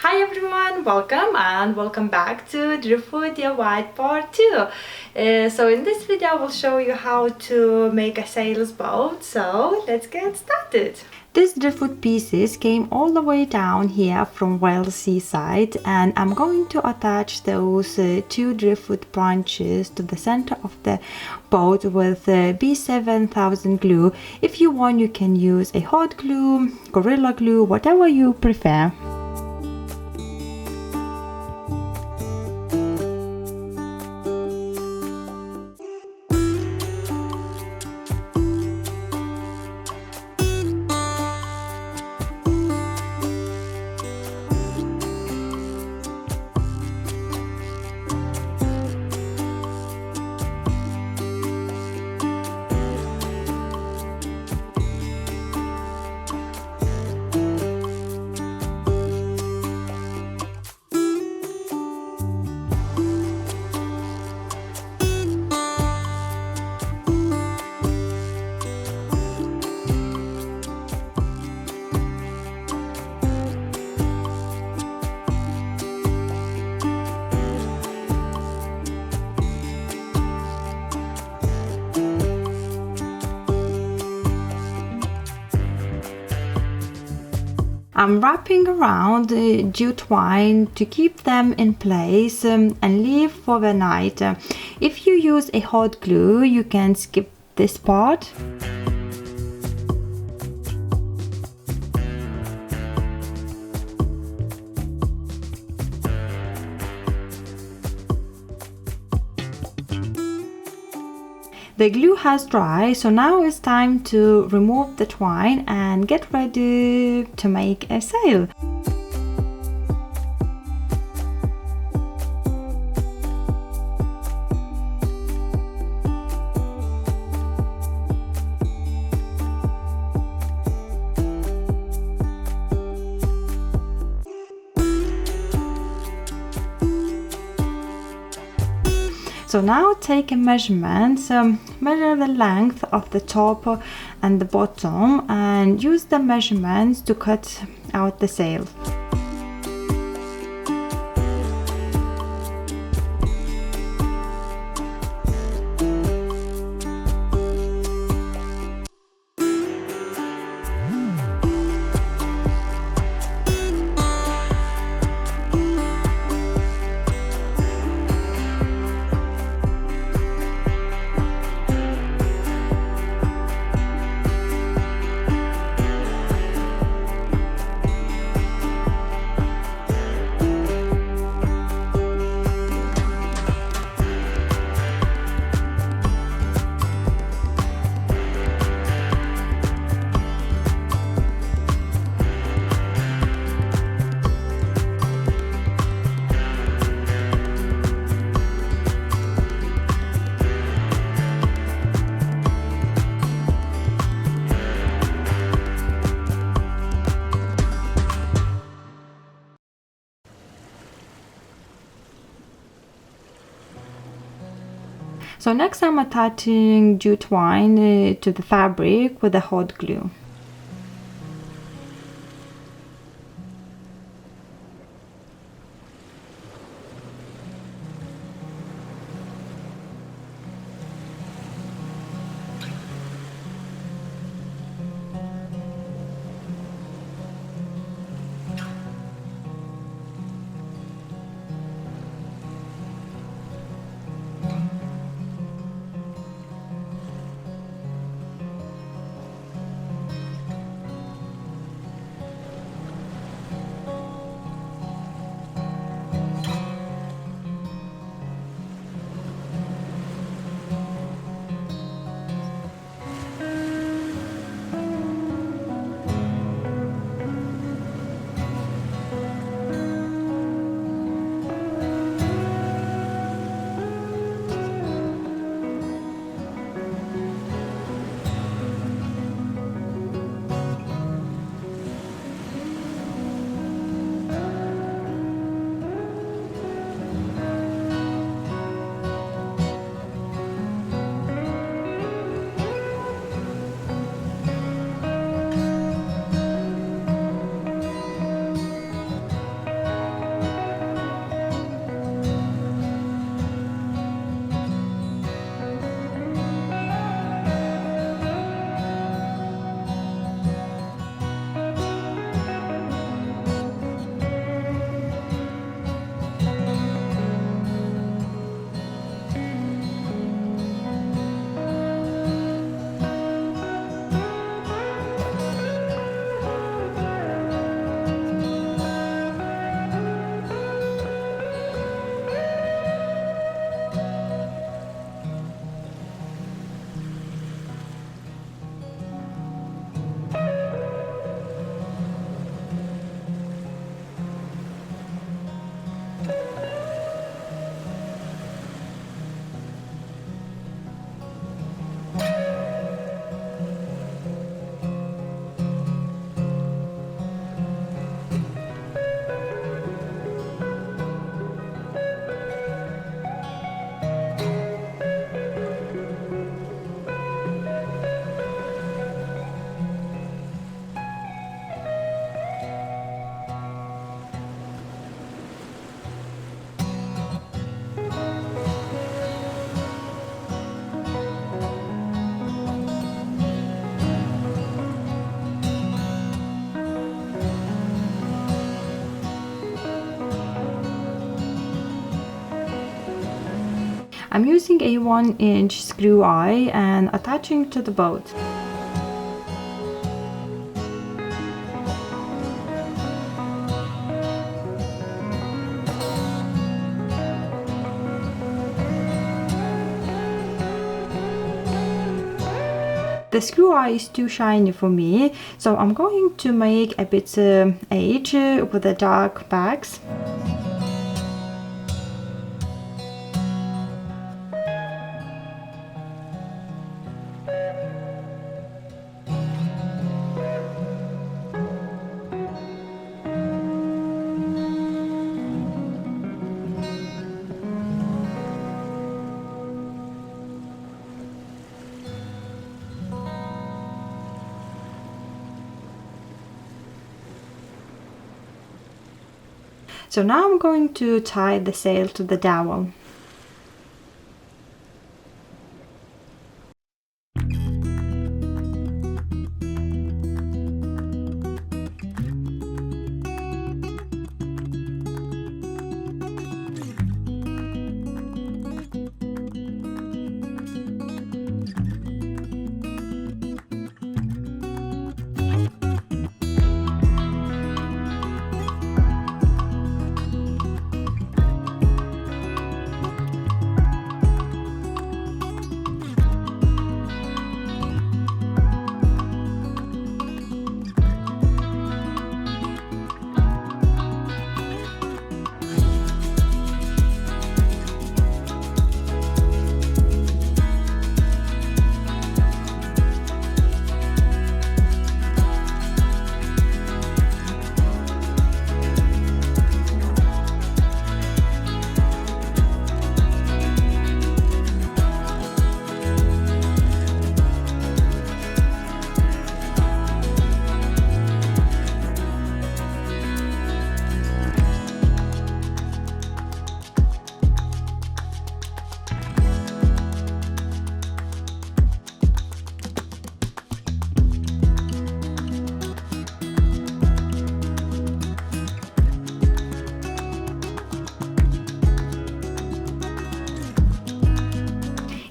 Hi everyone, welcome back to Driftwood DIY Part 2. So in this video I will show you how to make a sailboat, so let's get started. These driftwood pieces came all the way down here from Wales seaside, and I'm going to attach those two driftwood branches to the center of the boat with B7000 glue. If you want, you can use a hot glue, Gorilla Glue, whatever you prefer. I'm wrapping around jute twine to keep them in place and leave for the night. If you use a hot glue, you can skip this part. The glue has dried, so now it's time to remove the twine and get ready to make a sail. So now take a measurement, measure the length of the top and the bottom and use the measurements to cut out the sail. So next I'm attaching jute twine to the fabric with a hot glue. I'm using a 1-inch screw eye and attaching to the boat. The screw eye is too shiny for me, so I'm going to make a bit edge with the dark backs. So now I'm going to tie the sail to the dowel.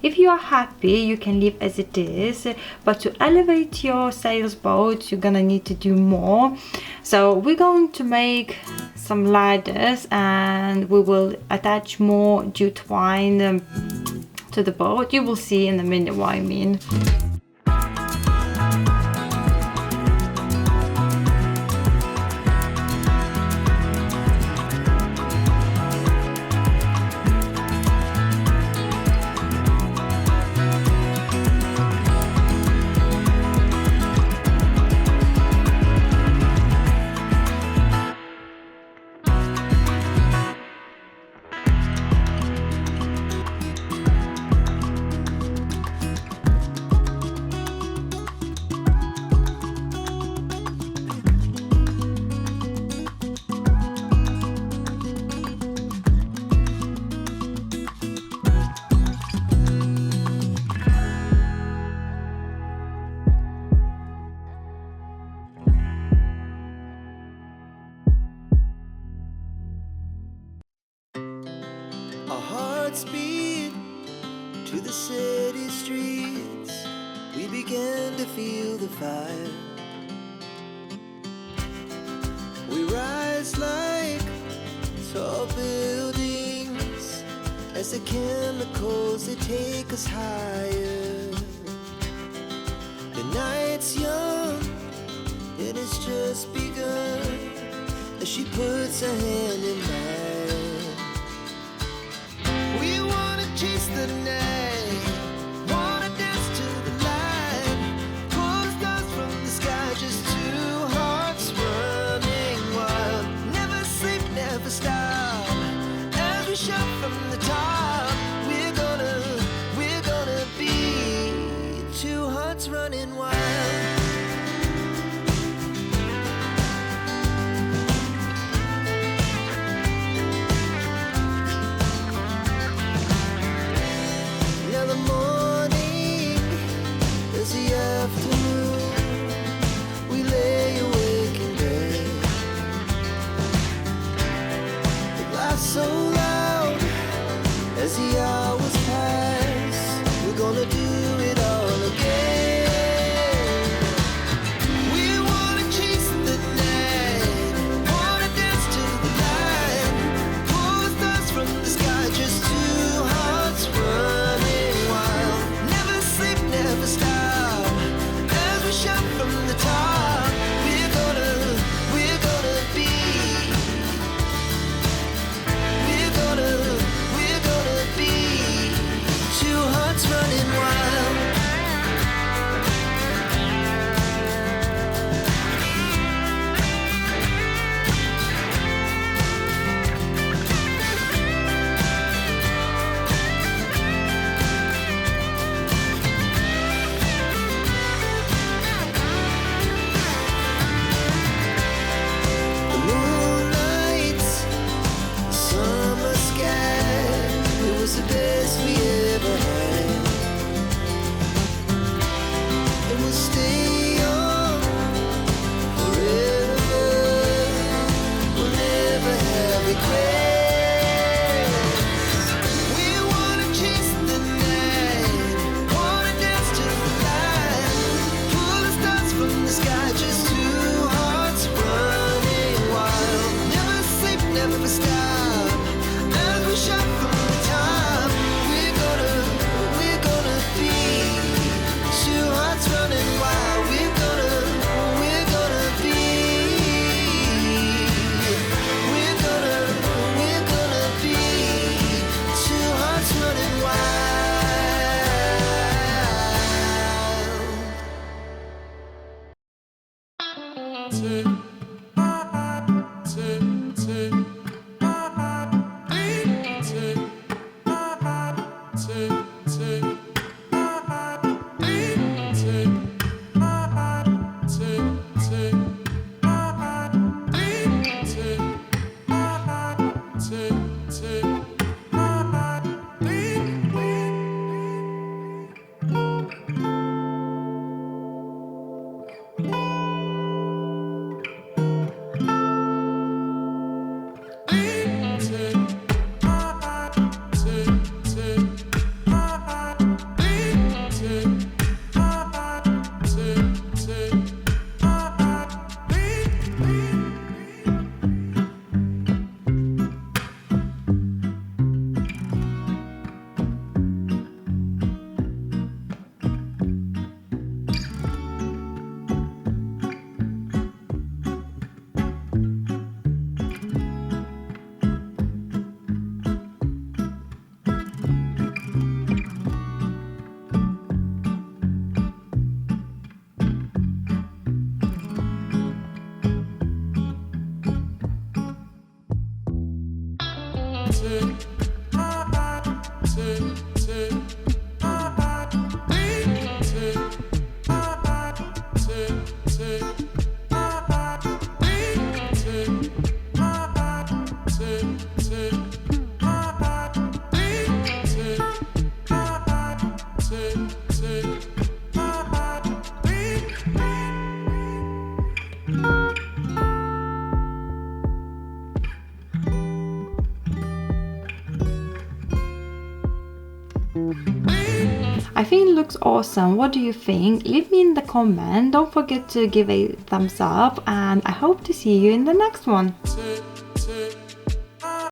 If you are happy, you can leave as it is, but to elevate your sailboat, you're gonna need to do more. So we're going to make some ladders and we will attach more jute twine to the boat. You will see in a minute what I mean. Our hearts beat to the city streets. We began to feel the fire. We rise like tall buildings as the chemicals, they take us higher. The night's young and it's just begun as she puts her hand in mine. We wanna chase the night, wanna dance to the light, pull stars from the sky, just two hearts running wild. Never sleep, never stop, as we shout from the top. We're gonna be two hearts running wild. So loud as the hours pass. never stop. As we shot from the top, we're gonna be two hearts running wild. We're gonna be. We're gonna be two hearts running wild. I think it looks awesome. What do you think? Leave me in the comment. Don't forget to give a thumbs up, and I hope to see you in the next one.